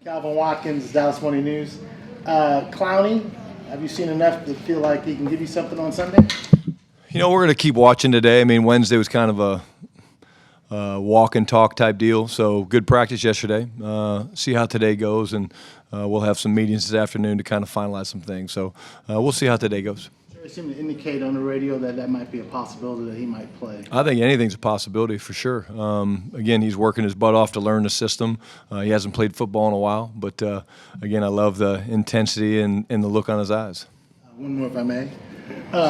Calvin Watkins, Dallas Morning News. Clowney, have you seen enough to feel like he can give you something on Sunday? You know, we're going to keep watching today. I mean, Wednesday was kind of a walk and talk type deal, so good practice yesterday. See how today goes, and we'll have some meetings this afternoon to kind of finalize some things. So we'll see how today goes. They seem to indicate on the radio that might be a possibility that he might play. I think anything's a possibility for sure. Again, he's working his butt off to learn the system. He hasn't played football in a while, but again, I love the intensity and the look on his eyes. One more, if I may.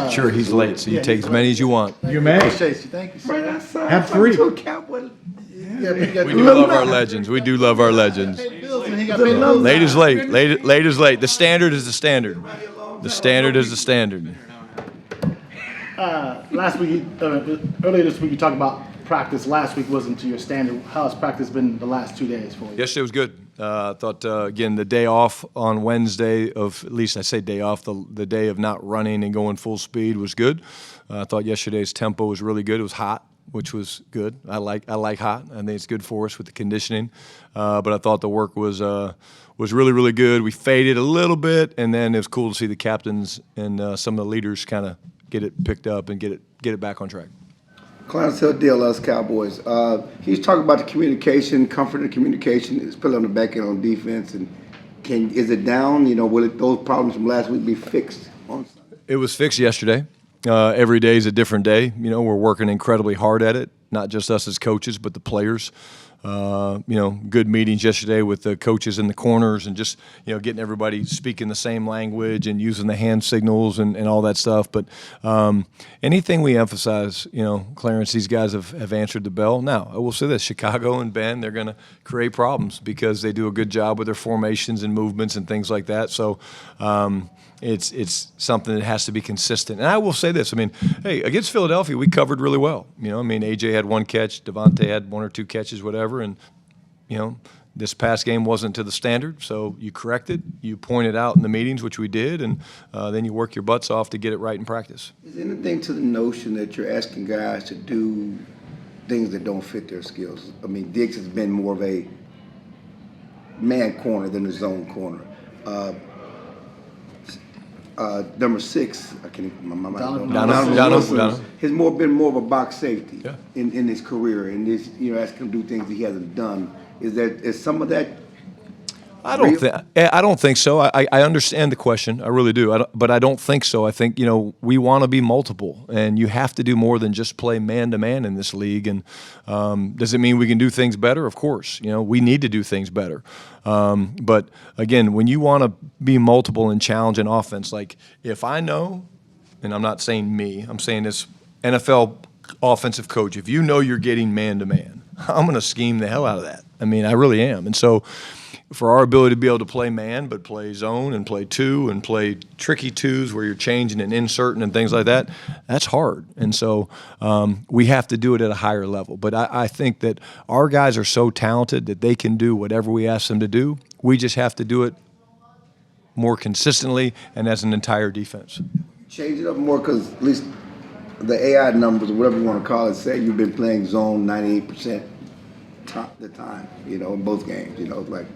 Sure, he's late, so you take as many as you want. You may. Appreciate you. Thank you, sir. Have three. We do love our legends. We do love our legends. Late is late. Late is late. The standard is the standard. The standard is the standard. Last week, earlier this week, you talked about practice. Last week wasn't to your standard. How has practice been the last 2 days for you? Yesterday was good. I thought, again, the day off on Wednesday of, at least I say day off, the day of not running and going full speed was good. I thought yesterday's tempo was really good. It was hot, which was good. I like hot. I think it's good for us with the conditioning. But I thought the work was really, really good. We faded a little bit, and then it was cool to see the captains and some of the leaders kind of get it picked up and get it back on track. Clarence Hill, DLS Cowboys. He's talking about the communication, comfort in communication, especially on the back end on defense. And is it down? You know, will those problems from last week be fixed on Sunday? It was fixed yesterday. Every day is a different day. You know, we're working incredibly hard at it, not just us as coaches, but the players. You know, good meetings yesterday with the coaches in the corners and just, you know, getting everybody speaking the same language and using the hand signals and all that stuff. But anything we emphasize, you know, Clarence, these guys have answered the bell. Now, I will say this, Chicago and Ben, they're going to create problems because they do a good job with their formations and movements and things like that. So it's something that has to be consistent. And I will say this, I mean, hey, against Philadelphia, we covered really well. You know, I mean, AJ had one catch, Devontae had one or two catches, whatever, and, you know, this past game wasn't to the standard, so you correct it, you point it out in the meetings, which we did, and then you work your butts off to get it right in practice. Is there anything to the notion that you're asking guys to do things that don't fit their skills? I mean, Diggs has been more of a man corner than a zone corner. Number 6, I can't even Donovan has been more of a box safety in his career, and this, you know, asking him to do things he hasn't done. Is some of that? I don't think so. I understand the question. I really do. But I don't think so. I think, you know, we want to be multiple, and you have to do more than just play man-to-man in this league. And does it mean we can do things better? Of course. You know, we need to do things better. But, again, when you want to be multiple and challenge an offense, like if I know, and I'm not saying me, I'm saying this NFL offensive coach, if you know you're getting man-to-man, I'm going to scheme the hell out of that. I mean, I really am. And so for our ability to be able to play man, but play zone and play two and play tricky twos where you're changing and inserting and things like that, that's hard. And so we have to do it at a higher level. But I think that our guys are so talented that they can do whatever we ask them to do. We just have to do it more consistently and as an entire defense. Change it up more because at least the AI numbers, or whatever you want to call it, say you've been playing zone 98% the time, you know, in both games. You know, like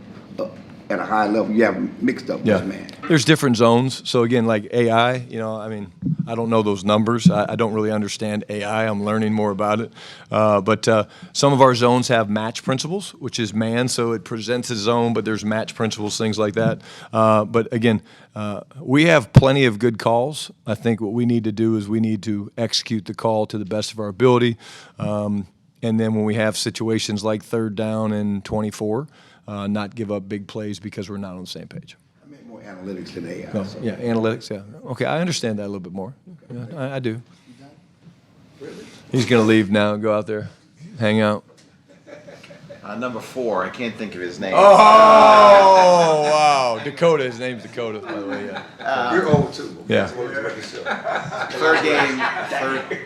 at a high level, you have mixed up with man. There's different zones. So again, like AI, you know, I mean, I don't know those numbers. I don't really understand AI. I'm learning more about it. But some of our zones have match principles, which is man, so it presents a zone, but there's match principles, things like that. But again, we have plenty of good calls. I think what we need to do is we need to execute the call to the best of our ability. And then when we have situations like 3rd down and 24, not give up big plays because we're not on the same page. I mean, more analytics than AI. No, so. yeah, analytics, yeah. Okay, I understand that a little bit more. Yeah, I do. Really? He's going to leave now and go out there, hang out. Number 4, I can't think of his name. Oh, wow. Dakota, his name's Dakota, by the way, yeah. You're old, too. Yeah. Third game,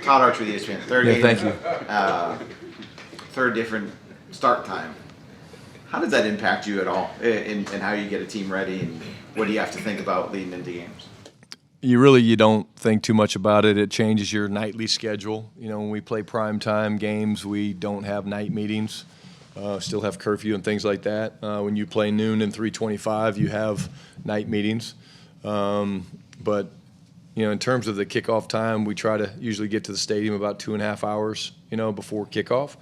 Todd Archer, the ESPN. Third game. Thank you. Third different start time. How does that impact you at all in how you get a team ready, and what do you have to think about leading into games? You don't think too much about it. It changes your nightly schedule. You know, when we play primetime games, we don't have night meetings. still have curfew and things like that. When you play noon and 3:25, you have night meetings. But in terms of the kickoff time, we try to usually get to the stadium about 2.5 hours, before kickoff.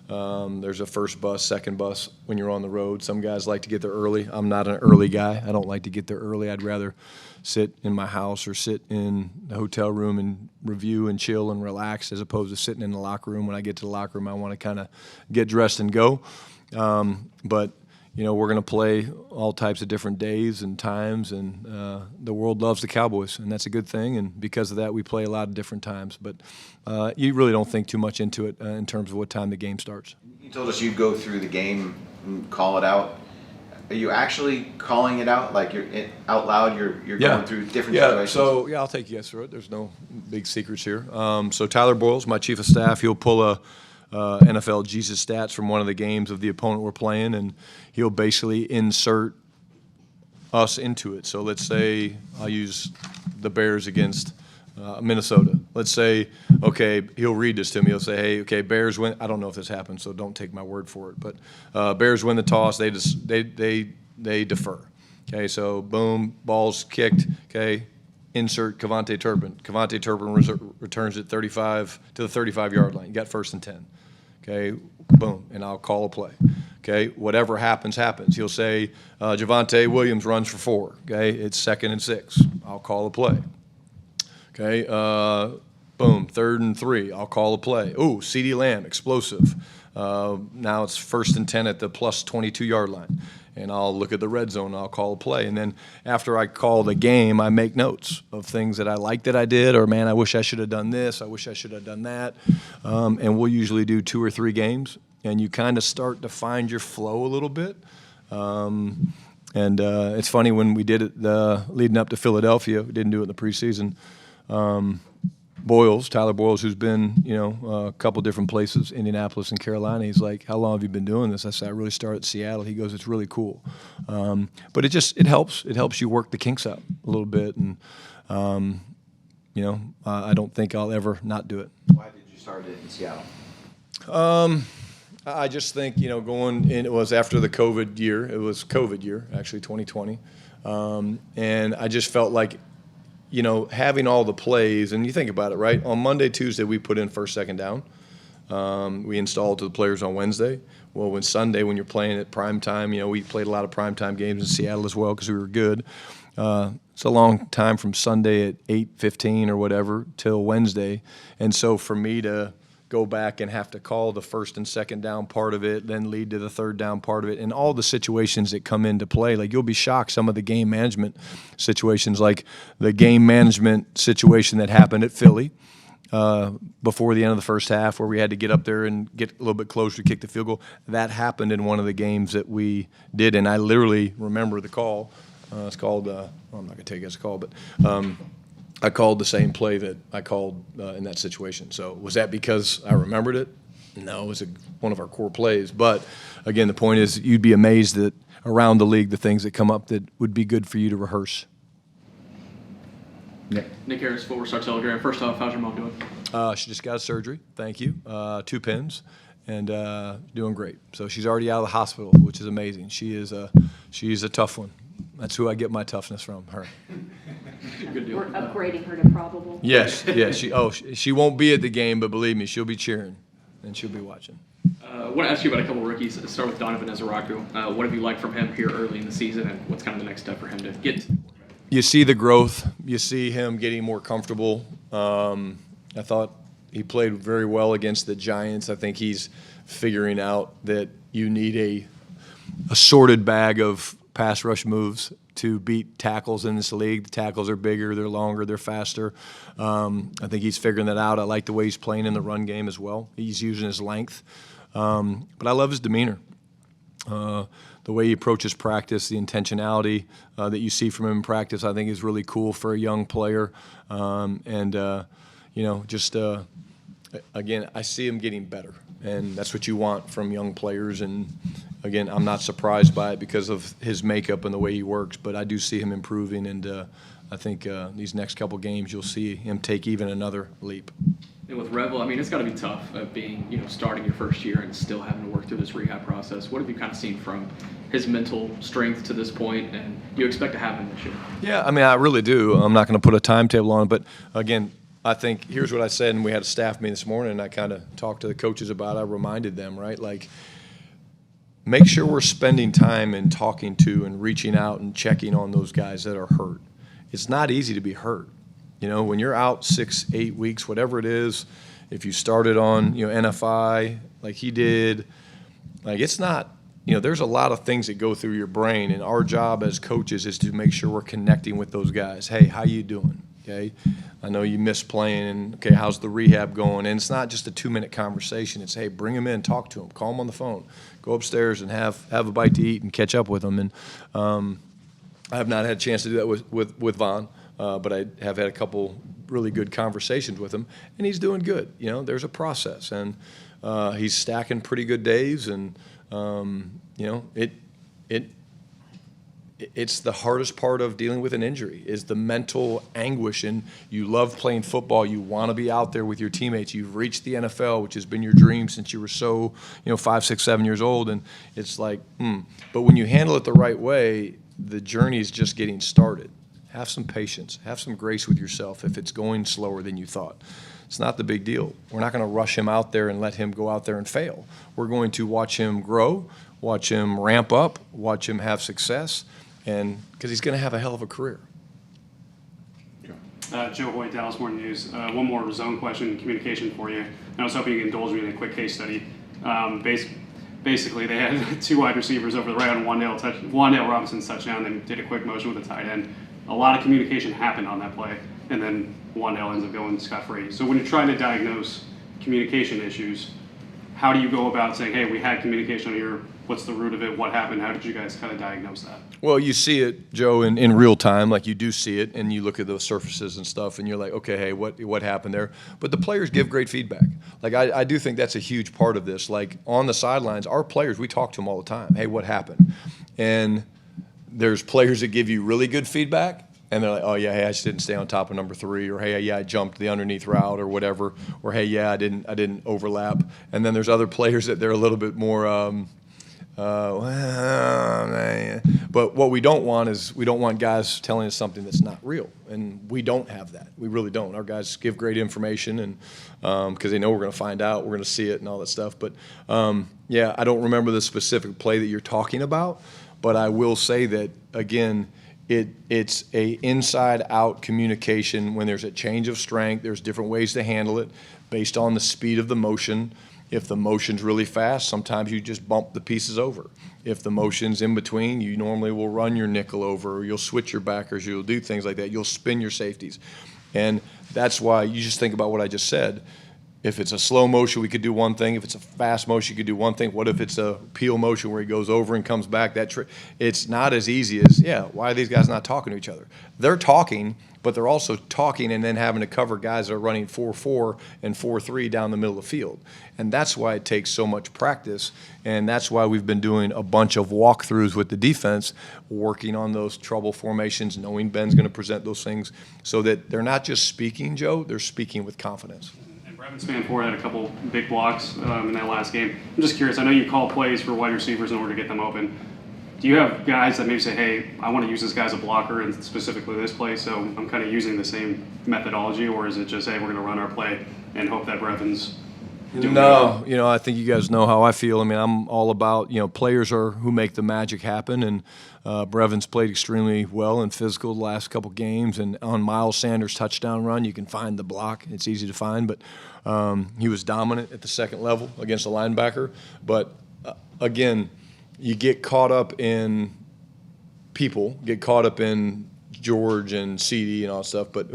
There's a first bus, second bus when you're on the road. Some guys like to get there early. I'm not an early guy. I don't like to get there early. I'd rather sit in my house or sit in the hotel room and review and chill and relax as opposed to sitting in the locker room. When I get to the locker room, I want to kind of get dressed and go. But we're going to play all types of different days and times, and the world loves the Cowboys, and that's a good thing. And because of that, we play a lot of different times. But you really don't think too much into it in terms of what time the game starts. You told us you'd go through the game and call it out. Are you actually calling it out, like out loud? You're going through different situations. So I'll take you guys through it. There's no big secrets here. So Tyler Boyles, my chief of staff, he'll pull a NFL Jesus stats from one of the games of the opponent we're playing, and he'll basically insert us into it. So let's say I'll use the Bears against Minnesota. Let's say, okay, he'll read this to me. He'll say, hey, okay, Bears win. I don't know if this happened, so don't take my word for it. But Bears win the toss. They defer. Okay, so boom, ball's kicked. Okay, insert Kevontae Turpin. Kevontae Turpin returns it 35 to the 35-yard line. You got 1st and 10. Okay, boom, and I'll call a play. Okay, whatever happens, happens. He'll say Javonte Williams runs for 4. Okay, it's 2nd and 6. I'll call a play. Okay, boom, 3rd and 3. I'll call a play. Ooh, CeeDee Lamb, explosive. Now it's 1st and 10 at the plus 22-yard line. And I'll look at the red zone and I'll call a play. And then after I call the game, I make notes of things that I like that I did, or, man, I wish I should have done this. I wish I should have done that. And we'll usually do 2 or 3 games. And you kind of start to find your flow a little bit. And it's funny, when we did it leading up to Philadelphia, we didn't do it in the preseason. Tyler Boyles, who's been, a couple different places, Indianapolis and Carolina, he's like, how long have you been doing this? I said, I really started at Seattle. He goes, it's really cool. But it helps. It helps you work the kinks out a little bit. And, I don't think I'll ever not do it. Why did you start it in Seattle? I just think, going in, it was after the COVID year. It was COVID year, actually, 2020. And I just felt like, having all the plays, and you think about it, right? On Monday, Tuesday, we put in 1st, 2nd down. We installed to the players on Wednesday. Well, when Sunday, when you're playing at prime time, we played a lot of prime time games in Seattle as well because we were good. It's a long time from Sunday at 8:15 or whatever till Wednesday. And so for me to go back and have to call the 1st and 2nd down part of it, then lead to the 3rd down part of it, and all the situations that come into play. Like, you'll be shocked, some of the game management situations, like the game management situation that happened at Philly before the end of the first half, where we had to get up there and get a little bit closer to kick the field goal. That happened in one of the games that we did, and I literally remember the call. It's called, I'm not going to tell you guys the call, but I called the same play that I called in that situation. So was that because I remembered it? No, it was one of our core plays. But, again, the point is, you'd be amazed that around the league, the things that come up that would be good for you to rehearse. Nick Harris, Full Star Telegram. First off, how's your mom doing? She just got surgery. Thank you. 2 pins. And doing great. So she's already out of the hospital, which is amazing. She's a tough one. That's who I get my toughness from, her. Good deal. We're upgrading her to probable. Yes. She won't be at the game, but believe me, she'll be cheering, and she'll be watching. I want to ask you about a couple of rookies. Let's start with Donovan Ezeiruaku. What have you liked from him here early in the season, and what's kind of the next step for him to get to? You see the growth. You see him getting more comfortable. I thought he played very well against the Giants. I think he's figuring out that you need a assorted bag of pass rush moves to beat tackles in this league. The tackles are bigger, they're longer, they're faster. I think he's figuring that out. I like the way he's playing in the run game as well. He's using his length. But I love his demeanor. The way he approaches practice, the intentionality that you see from him in practice, I think is really cool for a young player. Again, I see him getting better. And that's what you want from young players. And, again, I'm not surprised by it because of his makeup and the way he works, but I do see him improving. And I think these next couple games you'll see him take even another leap. And with Revel, I mean, it's got to be tough being, starting your first year and still having to work through this rehab process. What have you kind of seen from his mental strength to this point, and do you expect to have him this year? Yeah, I mean, I really do. I'm not going to put a timetable on it, but again, I think here's what I said, and we had a staff meeting this morning, and I kind of talked to the coaches about it. I reminded them, right, like, make sure we're spending time and talking to and reaching out and checking on those guys that are hurt. It's not easy to be hurt. When you're out 6-8 weeks, whatever it is, if you started on, NFI like he did, like it's not, there's a lot of things that go through your brain, and our job as coaches is to make sure we're connecting with those guys. Hey, how you doing? Okay, I know you miss playing, and okay, how's the rehab going? And it's not just a 2-minute conversation. It's, hey, bring them in, talk to them, call them on the phone, go upstairs and have a bite to eat and catch up with them. And I have not had a chance to do that with Von. But I have had a couple really good conversations with him, and he's doing good. There's a process, and he's stacking pretty good days, and it's the hardest part of dealing with an injury is the mental anguish. And you love playing football, you want to be out there with your teammates. You've reached the NFL, which has been your dream since you were so 5, 6, 7 years old, and it's like, But when you handle it the right way, the journey is just getting started. Have some patience. Have some grace with yourself if it's going slower than you thought. It's not the big deal. We're not going to rush him out there and let him go out there and fail. We're going to watch him grow, watch him ramp up, watch him have success, and because he's going to have a hell of a career. Joe Hoyt, Dallas Morning News. One more zone question, communication for you. And I was hoping you could indulge me in a quick case study. Basically, they had 2 wide receivers over the right on Wandale Robinson's touchdown. They did a quick motion with the tight end. A lot of communication happened on that play, and then Wandale ends up going scot-free. So when you're trying to diagnose communication issues, how do you go about saying, hey, we had communication here, what's the root of it, what happened, how did you guys kind of diagnose that? Well, you see it, Joe, in real time. Like, you do see it, and you look at those surfaces and stuff, and you're like, okay, hey, what happened there? But the players give great feedback. Like, I do think that's a huge part of this. Like, on the sidelines, our players, we talk to them all the time. Hey, what happened? And there's players that give you really good feedback, and they're like, oh, yeah, hey, I just didn't stay on top of number 3, or hey, yeah, I jumped the underneath route or whatever, or hey, yeah, I didn't overlap. And then there's other players that they're a little bit more but what we don't want is we don't want guys telling us something that's not real, and we don't have that. We really don't. Our guys give great information, and because they know we're going to find out, we're going to see it and all that stuff. But yeah, I don't remember the specific play that you're talking about, but I will say that again, it's a inside-out communication. When there's a change of strength, there's different ways to handle it based on the speed of the motion. If the motion's really fast, sometimes you just bump the pieces over. If the motion's in between, you normally will run your nickel over, or you'll switch your backers, you'll do things like that. You'll spin your safeties. And that's why you just think about what I just said. If it's a slow motion, we could do one thing. If it's a fast motion, you could do one thing. What if it's a peel motion where he goes over and comes back? It's not as easy as, why are these guys not talking to each other? They're talking, but they're also talking and then having to cover guys that are running 4-4 and 4-3 down the middle of the field. And that's why it takes so much practice, and that's why we've been doing a bunch of walkthroughs with the defense, working on those trouble formations, knowing Ben's going to present those things, so that they're not just speaking, Joe, they're speaking with confidence. Brevin Spanfor had a couple big blocks in that last game. I'm just curious, I know you call plays for wide receivers in order to get them open. Do you have guys that maybe say, hey, I want to use this guy as a blocker and specifically this play, so I'm kind of using the same methodology, or is it just, hey, we're going to run our play and hope that Brevin's doing No, I think you guys know how I feel. I mean, I'm all about, players are who make the magic happen, and Brevin's played extremely well and physical the last couple games, and on Miles Sanders' touchdown run, you can find the block. It's easy to find, but he was dominant at the second level against a linebacker. But again, you get caught up in people, get caught up in George and CD and all that stuff, but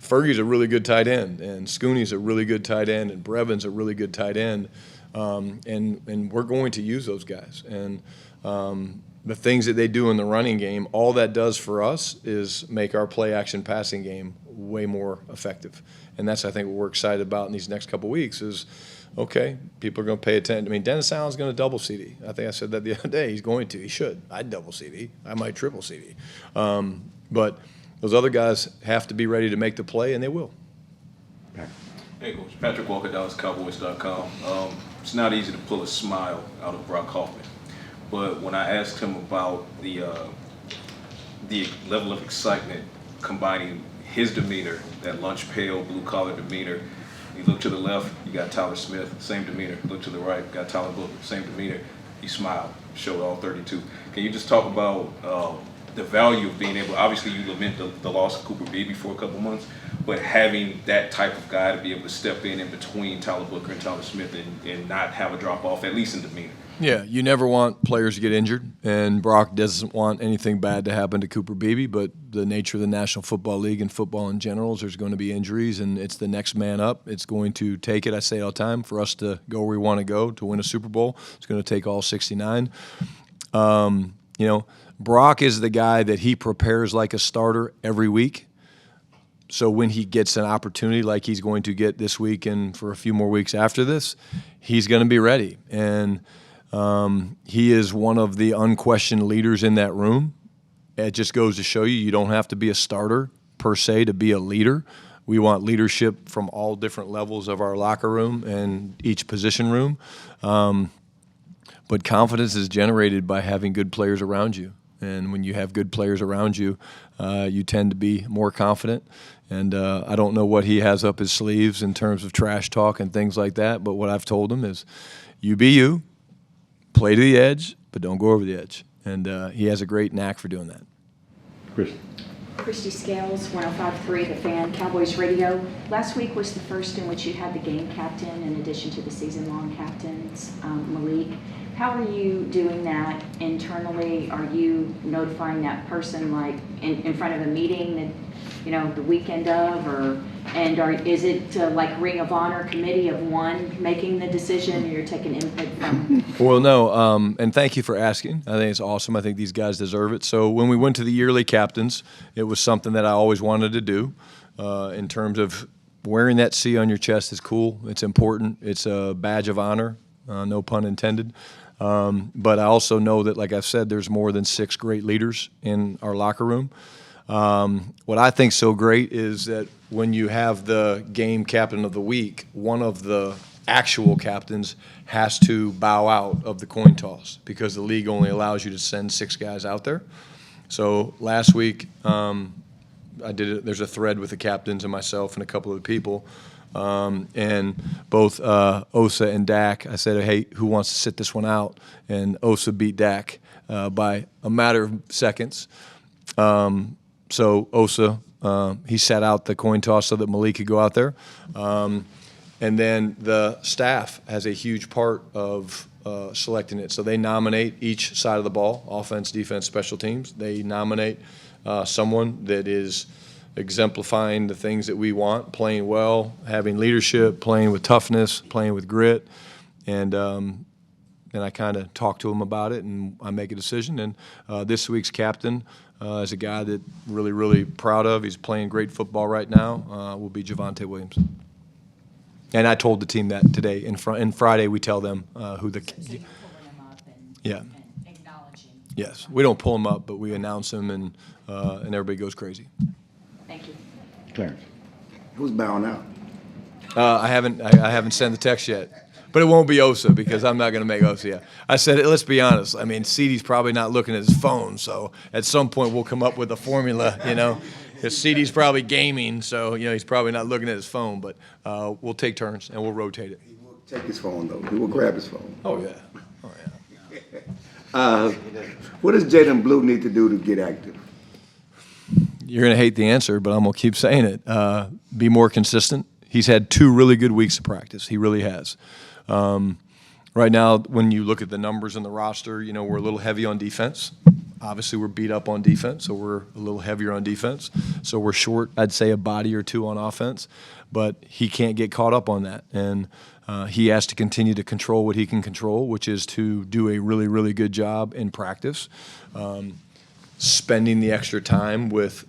Fergie's a really good tight end, and Scooney's a really good tight end, and Brevin's a really good tight end, and we're going to use those guys. And the things that they do in the running game, all that does for us is make our play-action passing game way more effective. And that's, I think, what we're excited about in these next couple of weeks is, okay, people are going to pay attention. I mean, Dennis Allen's going to double CD. I think I said that the other day. He's going to. He should. I'd double CD. I might triple CD. But those other guys have to be ready to make the play, and they will. Hey, Coach. Patrick Walker, DallasCowboys.com. It's not easy to pull a smile out of Brock Hoffman, but when I asked him about the level of excitement combining his demeanor, that lunch pail, blue-collar demeanor, you look to the left, you got Tyler Smith, same demeanor. Look to the right, got Tyler Booker, same demeanor. He smiled, showed all 32. Can you just talk about the value of being able, obviously you lament the loss of Cooper Beebe for a couple months, but having that type of guy to be able to step in between Tyler Booker and Tyler Smith and not have a drop-off, at least in demeanor? Yeah, you never want players to get injured, and Brock doesn't want anything bad to happen to Cooper Beebe, but the nature of the National Football League and football in general is there's going to be injuries, and it's the next man up. It's going to take it, I say all the time, for us to go where we want to go to win a Super Bowl. It's going to take all 69. Brock is the guy that he prepares like a starter every week. So when he gets an opportunity like he's going to get this week and for a few more weeks after this, he's going to be ready. And he is one of the unquestioned leaders in that room. It just goes to show you don't have to be a starter per se to be a leader. We want leadership from all different levels of our locker room and each position room. But confidence is generated by having good players around you. And when you have good players around you, you tend to be more confident. And I don't know what he has up his sleeves in terms of trash talk and things like that, but what I've told him is you be you, play to the edge, but don't go over the edge. And he has a great knack for doing that. Chris. Christy Scales, 105.3 The Fan, Cowboys Radio. Last week was the first in which you had the game captain in addition to the season-long captains, Malik. How are you doing that internally? Are you notifying that person like in front of a meeting that, the weekend of, is it like Ring of Honor committee of one making the decision, or you're taking input from? Well, no, and thank you for asking. I think it's awesome. I think these guys deserve it. So when we went to the yearly captains, it was something that I always wanted to do in terms of wearing that C on your chest is cool. It's important. It's a badge of honor, no pun intended. But I also know that, like I've said, there's more than 6 great leaders in our locker room. What I think so great is that when you have the game captain of the week, one of the actual captains has to bow out of the coin toss because the league only allows you to send 6 guys out there. So last week, I did it. There's a thread with the captains and myself and a couple of people. And both Osa and Dak, I said, hey, who wants to sit this one out? And Osa beat Dak by a matter of seconds. So Osa, he sat out the coin toss so that Malik could go out there. And then the staff has a huge part of selecting it. So they nominate each side of the ball, offense, defense, special teams. They nominate someone that is exemplifying the things that we want, playing well, having leadership, playing with toughness, playing with grit. And I kind of talk to him about it, and I make a decision. And this week's captain is a guy that really, really proud of. He's playing great football right now. Will be Javonte Williams. And I told the team that today. And Friday we tell them who the So you're pulling them up and, Yeah. and acknowledging. Yes, we don't pull them up, but we announce them, and everybody goes crazy. Thank you. Clarence. Who's bowing out? I haven't sent the text yet, but it won't be Osa because I'm not going to make Osa yet. I said, let's be honest. I mean, CeeDee's probably not looking at his phone, so at some point we'll come up with a formula, Because CeeDee's probably gaming, so he's probably not looking at his phone. But we'll take turns and we'll rotate it. He will take his phone, though. He will grab his phone. Oh yeah. What does Jaden Blue need to do to get active? You're going to hate the answer, but I'm going to keep saying it. Be more consistent. He's had 2 really good weeks of practice. He really has. Right now, when you look at the numbers in the roster, we're a little heavy on defense. Obviously, we're beat up on defense, so we're a little heavier on defense. So we're short, I'd say, a body or 2 on offense. But he can't get caught up on that. And he has to continue to control what he can control, which is to do a really, really good job in practice. Spending the extra time with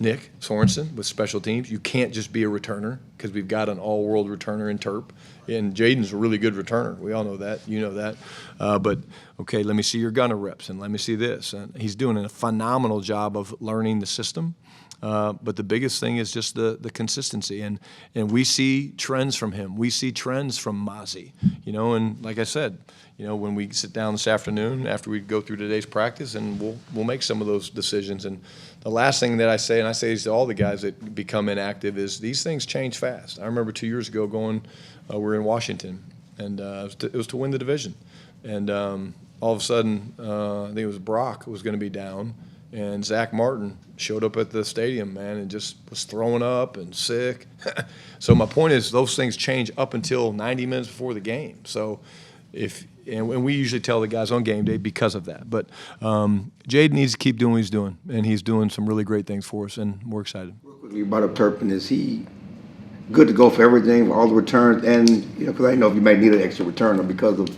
Nick Sorensen with special teams. You can't just be a returner because we've got an all-world returner in Terp. And Jaden's a really good returner. We all know that. You know that. But, okay, let me see your gunner reps and let me see this. And he's doing a phenomenal job of learning the system. But the biggest thing is just the consistency, and we see trends from him. We see trends from Mozzie, and like I said, when we sit down this afternoon after we go through today's practice, and we'll make some of those decisions. And the last thing that I say, and I say this to all the guys that become inactive, is these things change fast. I remember 2 years ago we were in Washington, and it was to win the division, and all of a sudden, I think it was Brock who was going to be down, and Zach Martin showed up at the stadium, man, and just was throwing up and sick. So my point is, those things change up until 90 minutes before the game. So and we usually tell the guys on game day because of that. But Jade needs to keep doing what he's doing, and he's doing some really great things for us, and we're excited. Real quickly, you brought up Turpin. Is he good to go for everything, for all the returns? And, because I know if you might need an extra returner because of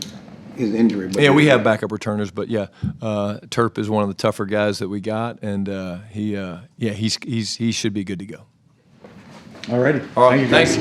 his injury. But yeah, we have backup returners, but yeah, Terp is one of the tougher guys that we got, and he should be good to go. All righty. All right, thanks.